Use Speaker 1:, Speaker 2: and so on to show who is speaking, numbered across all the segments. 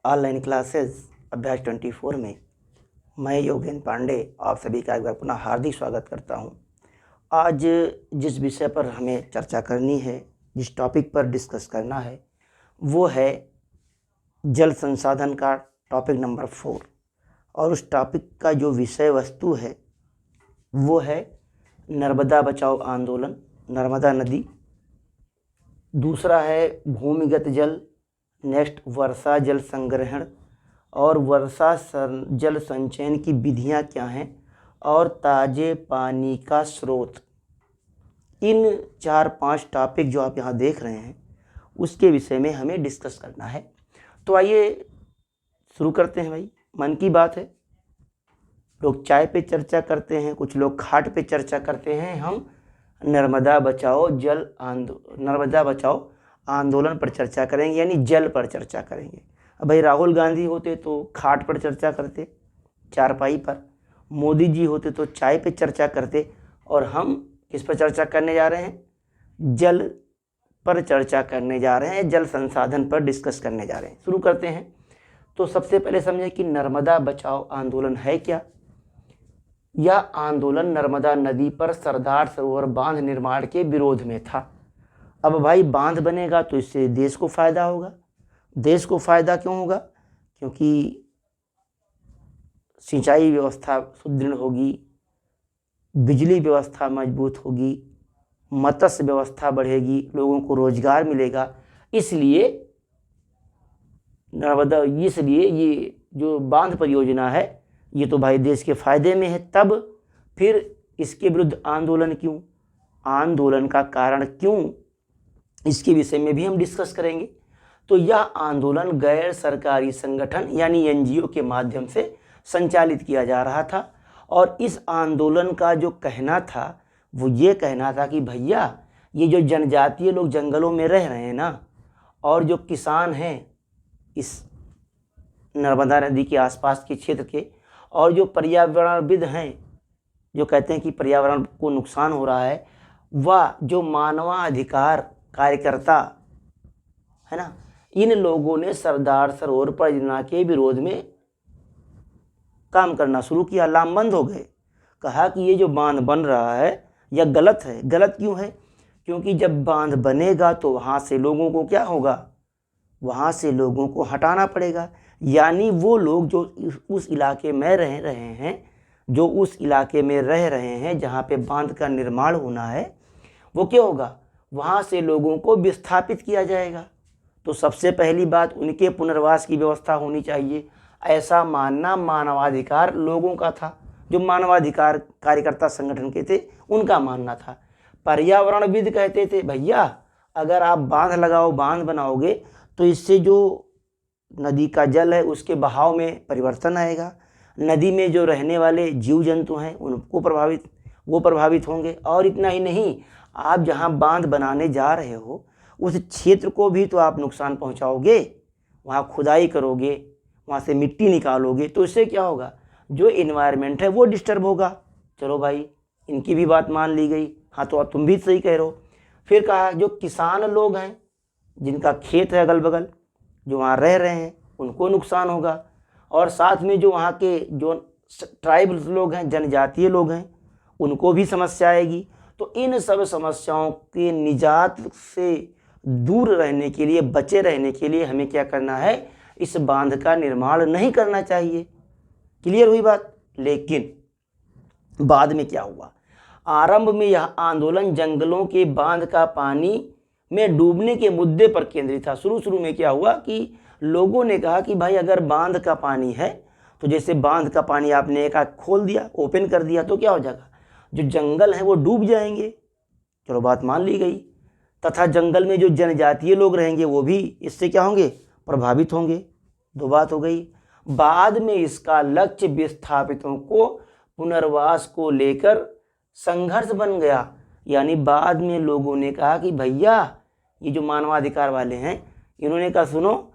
Speaker 1: Online classes अभ्यास 24 में मैं योगेंद्र पांडे आप सभी का एक बार पुनः हार्दिक स्वागत करता हूं। आज जिस विषय पर हमें चर्चा करनी है, जिस टॉपिक पर डिस्कस करना है, वो है जल संसाधन का टॉपिक नंबर 4। और उस टॉपिक का जो विषय वस्तु है वो है नर्मदा बचाओ आंदोलन, नर्मदा नदी। दूसरा है भूमिगत जल, नेक्स्ट वर्षा जल संग्रहण और वर्षा जल संचयन की विधियां क्या हैं, और ताज़े पानी का स्रोत। इन 4-5 टॉपिक जो आप यहाँ देख रहे हैं उसके विषय में हमें डिस्कस करना है। तो आइए शुरू करते हैं भाई। मन की बात है, लोग चाय पे चर्चा करते हैं, कुछ लोग खाट पे चर्चा करते हैं। हम नर्मदा बचाओ नर्मदा बचाओ आंदोलन पर चर्चा करेंगे, यानी जल पर चर्चा करेंगे। अब भाई राहुल गांधी होते तो खाट पर चर्चा करते, चारपाई पर। मोदी जी होते तो चाय पे चर्चा करते। और हम किस पर चर्चा करने जा रहे हैं? जल पर चर्चा करने जा रहे हैं, जल संसाधन पर डिस्कस करने जा रहे हैं। शुरू करते हैं। तो सबसे पहले समझें कि नर्मदा बचाओ आंदोलन है क्या। यह आंदोलन नर्मदा नदी पर सरदार सरोवर बांध निर्माण के विरोध में था। अब भाई बांध बनेगा तो इससे देश को फायदा होगा। देश को फायदा क्यों होगा? क्योंकि सिंचाई व्यवस्था सुदृढ़ होगी, बिजली व्यवस्था मजबूत होगी, मत्स्य व्यवस्था बढ़ेगी, लोगों को रोजगार मिलेगा। इसलिए ये जो बांध परियोजना है ये तो भाई देश के फायदे में है। तब फिर इसके विरुद्ध आंदोलन क्यों, आंदोलन का कारण क्यों, इसके विषय में भी हम डिस्कस करेंगे। तो यह आंदोलन गैर सरकारी संगठन यानी एनजीओ के माध्यम से संचालित किया जा रहा था। और इस आंदोलन का जो कहना था वो ये कहना था कि भैया ये जो जनजातीय लोग जंगलों में रह रहे हैं ना, और जो किसान हैं इस नर्मदा नदी के आसपास के क्षेत्र के, और जो पर्यावरणविद हैं जो कहते हैं कि पर्यावरण को नुकसान हो रहा है, वह जो मानवाधिकार कार्यकर्ता है ना, इन लोगों ने सरदार सरोवर परियोजना के विरोध में काम करना शुरू किया, लामबंद हो गए। कहा कि ये जो बांध बन रहा है यह गलत है। गलत क्यों है? क्योंकि जब बांध बनेगा तो वहाँ से लोगों को क्या होगा, वहाँ से लोगों को हटाना पड़ेगा। यानी वो लोग जो उस इलाके में रह रहे हैं जहाँ पे बांध का निर्माण होना है, वो क्या होगा, वहाँ से लोगों को विस्थापित किया जाएगा। तो सबसे पहली बात उनके पुनर्वास की व्यवस्था होनी चाहिए। ऐसा मानना मानवाधिकार लोगों का था, जो मानवाधिकार कार्यकर्ता संगठन के थे उनका मानना था। पर्यावरणविद कहते थे भैया अगर आप बांध लगाओ, बांध बनाओगे तो इससे जो नदी का जल है उसके बहाव में परिवर्तन आएगा, नदी में जो रहने वाले जीव जंतु हैं उनको प्रभावित होंगे। और इतना ही नहीं, आप जहां बांध बनाने जा रहे हो उस क्षेत्र को भी तो आप नुकसान पहुंचाओगे। वहां खुदाई करोगे, वहां से मिट्टी निकालोगे, तो इससे क्या होगा, जो इन्वायरमेंट है वो डिस्टर्ब होगा। चलो भाई इनकी भी बात मान ली गई। हाँ तो तुम भी सही कह रहे हो। फिर कहा जो किसान लोग हैं जिनका खेत है अगल बगल, जो वहाँ रह रहे हैं उनको नुकसान होगा। और साथ में जो वहाँ के जो ट्राइब्स लोग हैं, जनजातीय लोग हैं, उनको भी समस्या आएगी। तो इन सब समस्याओं के निजात से दूर रहने के लिए, बचे रहने के लिए हमें क्या करना है, इस बांध का निर्माण नहीं करना चाहिए। क्लियर हुई बात? लेकिन बाद में क्या हुआ, आरंभ में यह आंदोलन जंगलों के बांध का पानी में डूबने के मुद्दे पर केंद्रित था। शुरू में क्या हुआ कि लोगों ने कहा कि भाई अगर बांध का पानी है तो जैसे बांध का पानी आपने एक आग खोल दिया, ओपन कर दिया, तो क्या हो जाएगा, जो जंगल है वो डूब जाएंगे। चलो बात मान ली गई। तथा जंगल में जो जनजातीय लोग रहेंगे वो भी इससे क्या होंगे, प्रभावित होंगे। दो बात हो गई। बाद में इसका लक्ष्य विस्थापितों को पुनर्वास को लेकर संघर्ष बन गया। यानी बाद में लोगों ने कहा कि भैया ये जो मानवाधिकार वाले हैं इन्होंने कहा सुनो,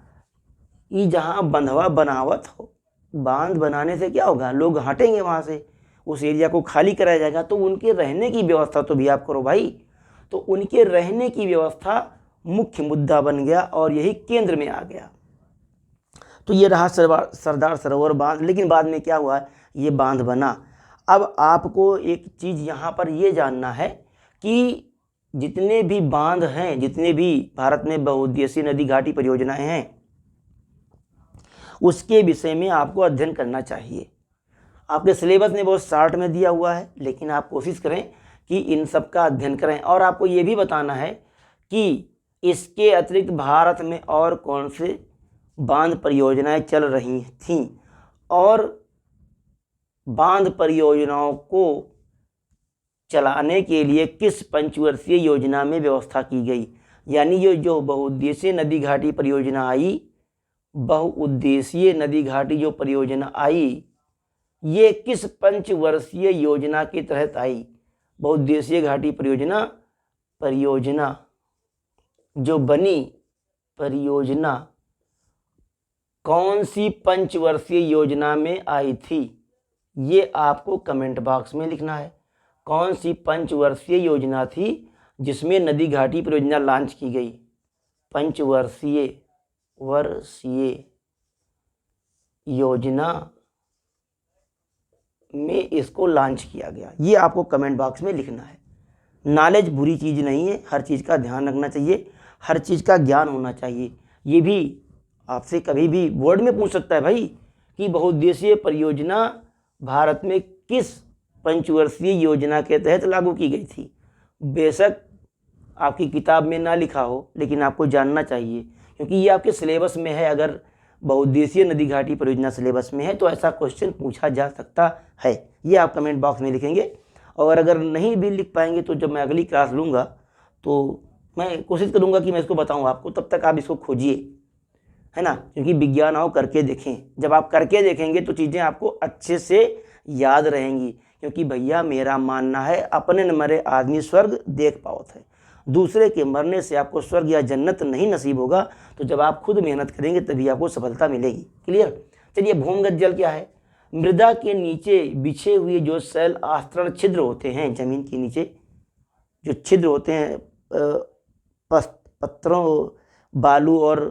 Speaker 1: ये जहाँ बंधवा बनावत हो, बांध बनाने से क्या होगा, लोग हटेंगे वहाँ से, उस एरिया को खाली कराया जाएगा, तो उनके रहने की व्यवस्था तो भी आप करो भाई। तो उनके रहने की व्यवस्था मुख्य मुद्दा बन गया और यही केंद्र में आ गया। तो ये रहा सरदार सरोवर बांध। लेकिन बाद में क्या हुआ, ये बांध बना। अब आपको एक चीज़ यहाँ पर ये जानना है कि जितने भी बांध हैं, जितने भी भारत में बहुउद्देशीय नदी घाटी परियोजनाएं हैं, उसके विषय में आपको अध्ययन करना चाहिए। आपके सिलेबस में बहुत शॉर्ट में दिया हुआ है, लेकिन आप कोशिश करें कि इन सब का अध्ययन करें। और आपको ये भी बताना है कि इसके अतिरिक्त भारत में और कौन से बांध परियोजनाएं चल रही थीं और बांध परियोजनाओं को चलाने के लिए किस पंचवर्षीय योजना में व्यवस्था की गई। यानी ये जो बहुउद्देशीय नदी घाटी परियोजना आई, बहुउद्देशीय नदी घाटी जो परियोजना आई, ये किस पंचवर्षीय योजना के तहत आई। बहुउद्देशीय घाटी परियोजना जो बनी, परियोजना कौन सी पंचवर्षीय योजना में आई थी, ये आपको कमेंट बॉक्स में लिखना है। कौन सी पंचवर्षीय योजना थी जिसमें नदी घाटी परियोजना लॉन्च की गई। पंचवर्षीय योजना में इसको लॉन्च किया गया, ये आपको कमेंट बॉक्स में लिखना है। नॉलेज बुरी चीज़ नहीं है, हर चीज़ का ध्यान रखना चाहिए, हर चीज़ का ज्ञान होना चाहिए। ये भी आपसे कभी भी बोर्ड में पूछ सकता है भाई कि बहुउद्देशीय परियोजना भारत में किस पंचवर्षीय योजना के तहत लागू की गई थी। बेशक आपकी किताब में ना लिखा हो, लेकिन आपको जानना चाहिए, क्योंकि ये आपके सिलेबस में है। अगर बहुउद्देशीय नदी घाटी परियोजना सिलेबस में है तो ऐसा क्वेश्चन पूछा जा सकता है। ये आप कमेंट बॉक्स में लिखेंगे। और अगर नहीं भी लिख पाएंगे तो जब मैं अगली क्लास लूँगा तो मैं कोशिश करूँगा कि मैं इसको बताऊँ आपको। तब तक आप इसको खोजिए, है ना, क्योंकि विज्ञान आओ करके देखें। जब आप करके देखेंगे तो चीज़ें आपको अच्छे से याद रहेंगी। क्योंकि भैया मेरा मानना है, अपने न मरे आदमी स्वर्ग देख पाओत है। दूसरे के मरने से आपको स्वर्ग या जन्नत नहीं नसीब होगा। तो जब आप खुद मेहनत करेंगे तभी आपको सफलता मिलेगी। क्लियर। चलिए, भूमिगत जल क्या है। मृदा के नीचे बिछे हुए जो शैल आस्तरण छिद्र होते हैं, जमीन के नीचे जो छिद्र होते हैं, पत्थरों, बालू और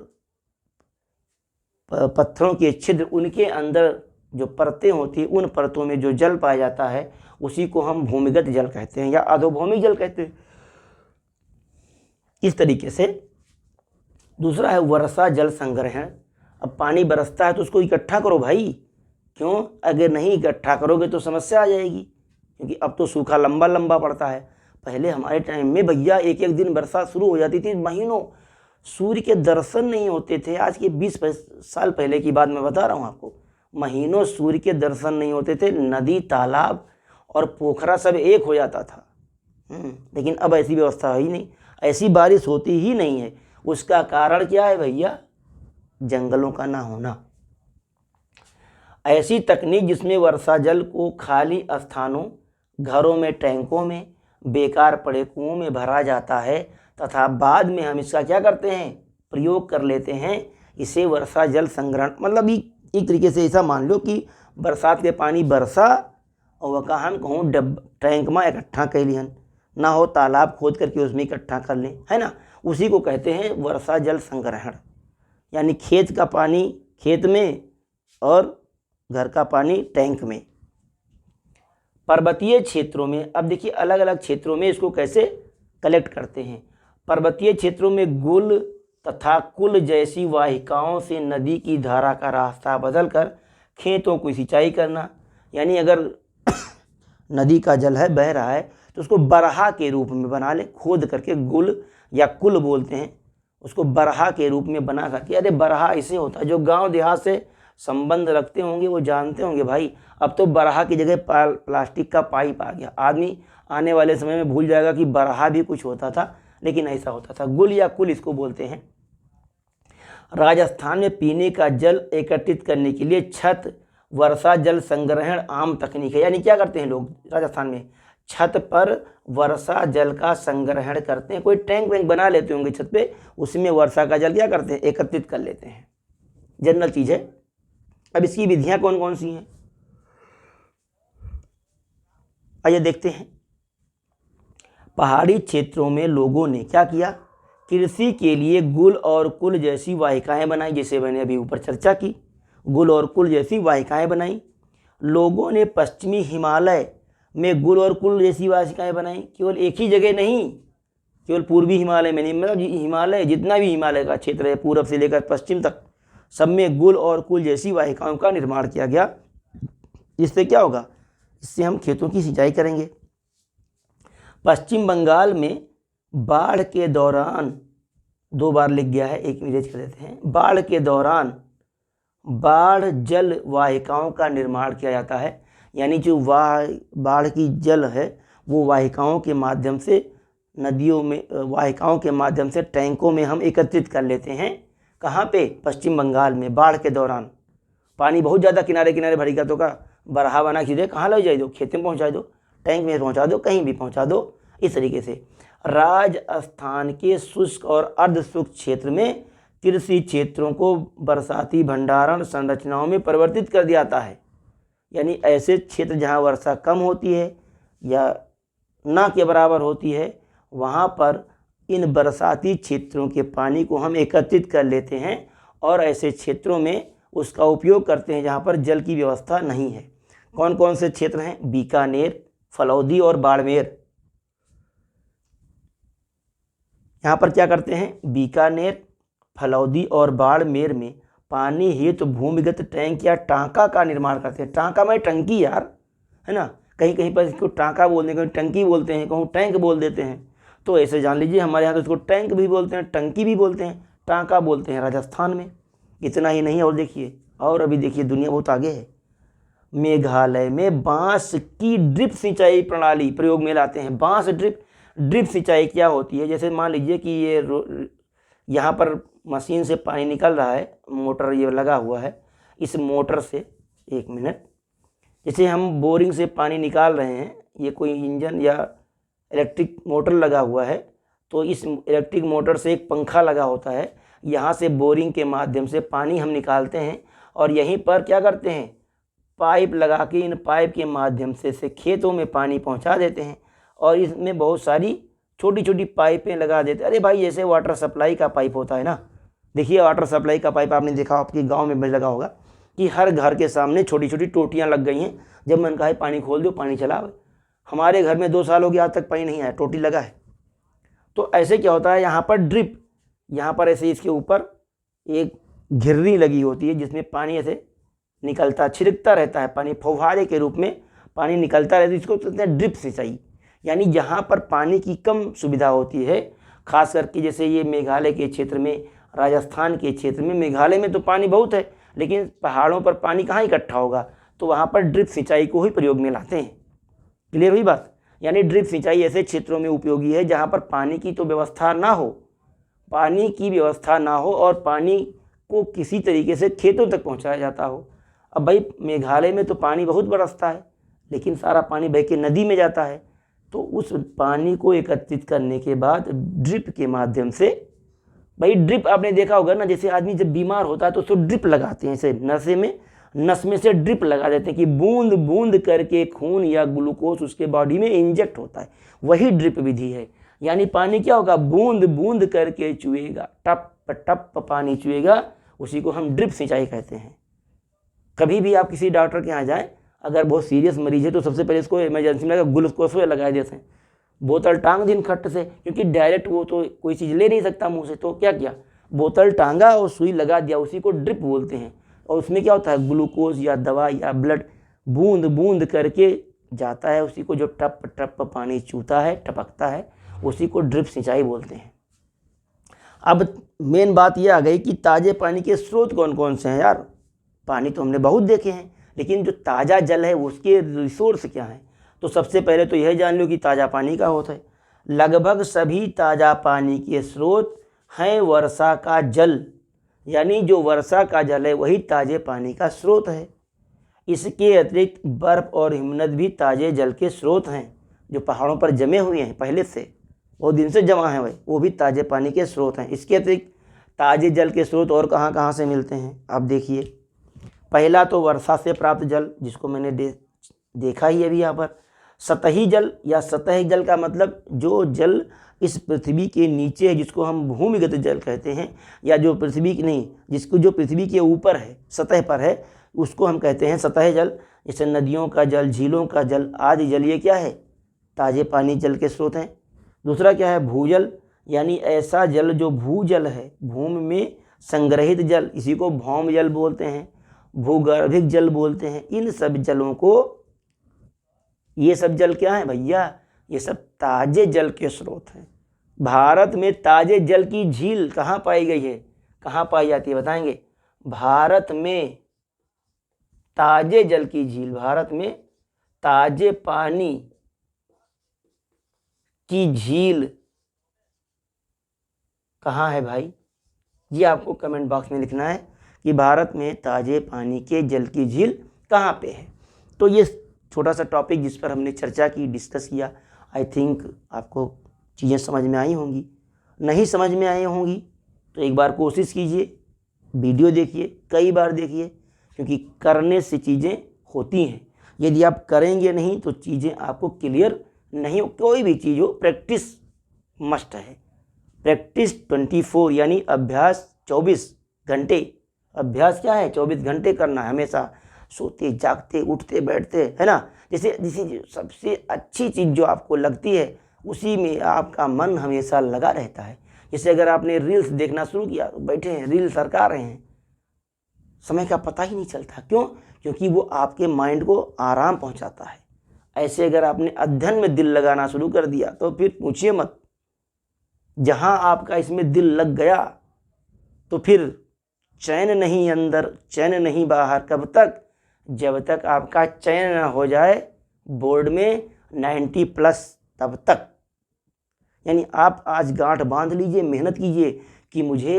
Speaker 1: पत्थरों के छिद्र, उनके अंदर जो परतें होती हैं, उन परतों में जो जल पाया जाता है उसी को हम भूमिगत जल कहते हैं या अधोभौमिक जल कहते हैं। इस तरीके से दूसरा है वर्षा जल संग्रहण। अब पानी बरसता है तो उसको इकट्ठा करो भाई। क्यों? अगर नहीं इकट्ठा करोगे तो समस्या आ जाएगी, क्योंकि अब तो सूखा लंबा लंबा पड़ता है। पहले हमारे टाइम में भैया एक एक दिन बरसात शुरू हो जाती थी, महीनों सूर्य के दर्शन नहीं होते थे। आज के 20 साल पहले की बात मैं बता रहा हूँ आपको। महीनों सूर्य के दर्शन नहीं होते थे, नदी, तालाब और पोखरा सब एक हो जाता था। लेकिन अब ऐसी व्यवस्था ही नहीं, ऐसी बारिश होती ही नहीं है। उसका कारण क्या है भैया? जंगलों का ना होना। ऐसी तकनीक जिसमें वर्षा जल को खाली स्थानों, घरों में, टैंकों में, बेकार पड़े कुओं में भरा जाता है तथा बाद में हम इसका क्या करते हैं? प्रयोग कर लेते हैं। इसे वर्षा जल संग्रहण, मतलब एक तरीके से ऐसा मान लो कि बरसात के पानी बरसा और वह हम कहूँ टैंक में इकट्ठा कर लिहन, ना हो तालाब खोद करके उसमें इकट्ठा कर लें, है ना। उसी को कहते हैं वर्षा जल संग्रहण। यानी खेत का पानी खेत में और घर का पानी टैंक में। पर्वतीय क्षेत्रों में, अब देखिए अलग अलग क्षेत्रों में इसको कैसे कलेक्ट करते हैं। पर्वतीय क्षेत्रों में गुल तथा कुल जैसी वाहिकाओं से नदी की धारा का रास्ता बदलकर खेतों को सिंचाई करना। यानी अगर नदी का जल है, बह रहा है, तो उसको बरहा के रूप में बना ले, खोद करके, गुल या कुल बोलते हैं उसको, बरहा के रूप में बना करके। अरे बरहा ऐसे होता है, जो गांव देहात से संबंध रखते होंगे वो जानते होंगे भाई। अब तो बरहा की जगह प्लास्टिक का पाइप आ गया। आदमी आने वाले समय में भूल जाएगा कि बरहा भी कुछ होता था, लेकिन ऐसा होता था। गुल या कुल इसको बोलते हैं। राजस्थान में पीने का जल एकत्रित करने के लिए छत वर्षा जल संग्रहण आम तकनीक है। यानी क्या करते हैं लोग राजस्थान में? छत पर वर्षा जल का संग्रहण करते हैं। कोई टैंक वैंक बना लेते होंगे छत पे, उसमें वर्षा का जल क्या करते हैं? एकत्रित कर लेते हैं। जनरल चीज़ है। अब इसकी विधियां कौन कौन सी हैं आइए देखते हैं। पहाड़ी क्षेत्रों में लोगों ने क्या किया? कृषि के लिए गुल और कुल जैसी वाहिकाएं बनाई, जैसे मैंने अभी ऊपर चर्चा की। गुल और कुल जैसी वाहिकाएं बनाई। लोगों ने पश्चिमी हिमालय में गुल और कुल जैसी वाहिकाएं बनाई। केवल एक ही जगह नहीं, केवल पूर्वी हिमालय में नहीं, मतलब हिमालय जितना भी हिमालय का क्षेत्र है पूरब से लेकर पश्चिम तक, सब में गुल और कुल जैसी वाहिकाओं का निर्माण किया गया। इससे क्या होगा? इससे हम खेतों की सिंचाई करेंगे। पश्चिम बंगाल में बाढ़ के दौरान, 2 बार लिख गया है, एक इरेज कर देते हैं। बाढ़ के दौरान बाढ़ जल वाहिकाओं का निर्माण किया जाता है, यानी जो बाढ़ की जल है वो वाहिकाओं के माध्यम से नदियों में, वाहिकाओं के माध्यम से टैंकों में हम एकत्रित कर लेते हैं। कहाँ पे? पश्चिम बंगाल में। बाढ़ के दौरान पानी बहुत ज़्यादा किनारे किनारे भरेगा तो का बरहा बना खींचे, कहाँ ले जाए दो? खेत में पहुँचा दो, टैंक में पहुँचा दो, कहीं भी पहुँचा दो। इस तरीके से राजस्थान के शुष्क और अर्ध शुष्क क्षेत्र में कृषि क्षेत्रों को बरसाती भंडारण संरचनाओं में परिवर्तित कर दिया जाता है। यानी ऐसे क्षेत्र जहाँ वर्षा कम होती है या ना के बराबर होती है, वहाँ पर इन बरसाती क्षेत्रों के पानी को हम एकत्रित कर लेते हैं और ऐसे क्षेत्रों में उसका उपयोग करते हैं जहाँ पर जल की व्यवस्था नहीं है। कौन कौन से क्षेत्र हैं? बीकानेर, फलौदी और बाड़मेर। यहाँ पर क्या करते हैं? बीकानेर, फलौदी और बाड़मेर में पानी हेतु भूमिगत टैंक या टांका का निर्माण करते हैं। टांका में टंकी यार, है ना? कहीं कहीं पर इसको टांका बोलते हैं, कहीं टंकी बोलते हैं, कहूँ टैंक बोल देते हैं। तो ऐसे जान लीजिए हमारे यहाँ तो इसको टैंक भी बोलते हैं, टंकी भी बोलते हैं, टांका बोलते हैं राजस्थान में। इतना ही नहीं, और देखिए, और अभी देखिए दुनिया बहुत आगे है। मेघालय में बांस की ड्रिप सिंचाई प्रणाली प्रयोग में लाते हैं। बांस ड्रिप सिंचाई क्या होती है? जैसे मान लीजिए कि ये यहाँ पर मशीन से पानी निकल रहा है, मोटर ये लगा हुआ है, इस मोटर से, एक मिनट, जैसे हम बोरिंग से पानी निकाल रहे हैं, ये कोई इंजन या इलेक्ट्रिक मोटर लगा हुआ है, तो इस इलेक्ट्रिक मोटर से एक पंखा लगा होता है, यहाँ से बोरिंग के माध्यम से पानी हम निकालते हैं और यहीं पर क्या करते हैं? पाइप लगा के इन पाइप के माध्यम से खेतों में पानी पहुँचा देते हैं और इसमें बहुत सारी छोटी छोटी पाइपें लगा देते। अरे भाई, जैसे वाटर सप्लाई का पाइप होता है ना, देखिए वाटर सप्लाई का पाइप आपने देखा, आपके गांव में भी लगा होगा कि हर घर के सामने छोटी छोटी टोटियां लग गई हैं। जब मन कहा है पानी खोल दो, पानी चला। हमारे घर में 2 साल हो गया, आज तक पानी नहीं आया, टोटी लगा है। तो ऐसे क्या होता है, यहाँ पर ड्रिप, यहाँ पर ऐसे इसके ऊपर एक घिर्री लगी होती है जिसमें पानी ऐसे निकलता, छिड़कता रहता है, पानी फव्वारे के रूप में पानी निकलता रहता है। इसको कहते हैं ड्रिप सिंचाई। यानी जहाँ पर पानी की कम सुविधा होती है, खास करके जैसे ये मेघालय के क्षेत्र में, राजस्थान के क्षेत्र में, मेघालय में तो पानी बहुत है लेकिन पहाड़ों पर पानी कहाँ इकट्ठा होगा, तो वहाँ पर ड्रिप सिंचाई को ही प्रयोग में लाते हैं। क्लियर हुई बात? यानी ड्रिप सिंचाई ऐसे क्षेत्रों में उपयोगी है जहाँ पर पानी की तो व्यवस्था ना हो, पानी की व्यवस्था ना हो और पानी को किसी तरीके से खेतों तक पहुँचाया जाता हो। अब भाई मेघालय में तो पानी बहुत बरसता है लेकिन सारा पानी बह के नदी में जाता है, तो उस पानी को एकत्रित करने के बाद ड्रिप के माध्यम से, भाई ड्रिप आपने देखा होगा ना, जैसे आदमी जब बीमार होता है तो उसको ड्रिप लगाते हैं, ऐसे नस में से ड्रिप लगा देते हैं कि बूंद बूंद करके खून या ग्लूकोज उसके बॉडी में इंजेक्ट होता है, वही ड्रिप विधि है। यानी पानी क्या होगा? बूंद बूंद करके चुएगा, टप टप पानी चुएगा, उसी को हम ड्रिप सिंचाई कहते हैं। कभी भी आप किसी डॉक्टर के यहाँ जाएँ, अगर बहुत सीरियस मरीज है तो सबसे पहले इसको इमरजेंसी में ग्लूकोज लगा देते हैं, बोतल टांग दिन खट से, क्योंकि डायरेक्ट वो तो कोई चीज़ ले नहीं सकता मुंह से, तो क्या किया, बोतल टांगा और सुई लगा दिया, उसी को ड्रिप बोलते हैं। और उसमें क्या होता है, ग्लूकोज या दवा या ब्लड बूंद बूंद करके जाता है, उसी को जो टप टप पानी चूता है, टपकता है, उसी को ड्रिप सिंचाई बोलते हैं। अब मेन बात यह आ गई कि ताज़े पानी के स्रोत कौन कौन से हैं यार। पानी तो हमने बहुत देखे हैं, लेकिन जो ताज़ा जल है उसके रिसोर्स क्या हैं? तो सबसे पहले तो यह जान लो कि ताज़ा पानी का होता है। लगभग सभी ताज़ा पानी के स्रोत हैं वर्षा का जल, यानी जो वर्षा का जल है वही ताज़े पानी का स्रोत है। इसके अतिरिक्त बर्फ़ और हिमनद भी ताज़े जल के स्रोत हैं, जो पहाड़ों पर जमे हुए हैं पहले से, बहुत दिन से जमा है, वो भी ताज़े पानी के स्रोत हैं। इसके अतिरिक्त ताज़े जल के स्रोत और कहाँ कहाँ से मिलते हैं? आप देखिए, पहला तो वर्षा से प्राप्त जल, जिसको मैंने देखा ही अभी यहाँ पर, सतही जल या सतही जल का मतलब जो जल इस पृथ्वी के नीचे है, जिसको हम भूमिगत जल कहते हैं, या जो पृथ्वी की नहीं, जिसको जो पृथ्वी के ऊपर है, सतह पर है, उसको हम कहते हैं सतही जल। जैसे नदियों का जल, झीलों का जल आदि जल, ये क्या है? ताजे पानी जल के स्रोत हैं। दूसरा क्या है? भूजल, यानी ऐसा जल जो भूजल है, भूमि में संग्रहित जल, इसी को भौम जल बोलते हैं, भूगर्भिक जल बोलते हैं। इन सब जलों को, ये सब जल क्या है भैया? ये सब ताजे जल के स्रोत हैं। भारत में ताजे जल की झील कहाँ पाई गई है? कहाँ पाई जाती है बताएंगे? भारत में ताजे जल की झील, भारत में ताजे पानी की झील कहाँ है भाई? ये आपको कमेंट बॉक्स में लिखना है कि भारत में ताजे पानी के जल की झील कहाँ पे है। तो ये छोटा सा टॉपिक जिस पर हमने चर्चा की, डिस्कस किया, आई थिंक आपको चीज़ें समझ में आई होंगी। नहीं समझ में आई होंगी तो एक बार कोशिश कीजिए, वीडियो देखिए, कई बार देखिए, क्योंकि करने से चीज़ें होती हैं। यदि आप करेंगे नहीं तो चीज़ें आपको क्लियर नहीं हो। कोई भी चीज़ हो, प्रैक्टिस मस्ट है। प्रैक्टिस 24 यानी अभ्यास 24 घंटे। अभ्यास क्या है? 24 घंटे करना है, हमेशा सोते जागते उठते बैठते, है ना। जैसे सबसे अच्छी चीज़ जो आपको लगती है उसी में आपका मन हमेशा लगा रहता है। जैसे अगर आपने रील्स देखना शुरू किया तो बैठे हैं, रील सरका रहे हैं, समय का पता ही नहीं चलता। क्यों? क्योंकि वो आपके माइंड को आराम पहुंचाता है। ऐसे अगर आपने अध्ययन में दिल लगाना शुरू कर दिया तो फिर पूछिए मत, जहां आपका इसमें दिल लग गया तो फिर चैन नहीं अंदर, चैन नहीं बाहर। कब तक? जब तक आपका चयन ना हो जाए बोर्ड में 90+ तब तक। यानी आप आज गांठ बांध लीजिए, मेहनत कीजिए कि मुझे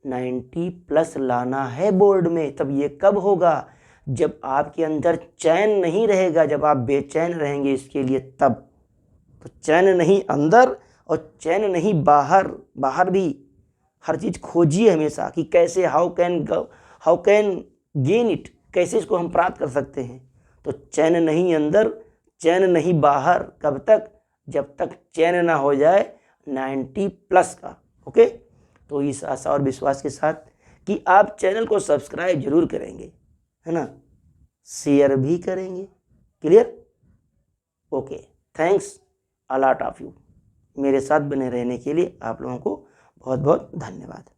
Speaker 1: 90+ लाना है बोर्ड में। तब ये कब होगा? जब आपके अंदर चैन नहीं रहेगा, जब आप बेचैन रहेंगे इसके लिए, तब। तो चैन नहीं अंदर और चैन नहीं बाहर। बाहर भी हर चीज़ खोजिए हमेशा कि कैसे, हाउ कैन गेन इट, कैसे इसको हम प्राप्त कर सकते हैं। तो चैन नहीं अंदर, चैन नहीं बाहर। कब तक? जब तक चैन ना हो जाए 90+ का। ओके, तो इस आशा और विश्वास के साथ कि आप चैनल को सब्सक्राइब जरूर करेंगे, है ना, शेयर भी करेंगे। Clear? Okay, thanks a lot of you. मेरे साथ बने रहने के लिए आप लोगों को बहुत बहुत धन्यवाद।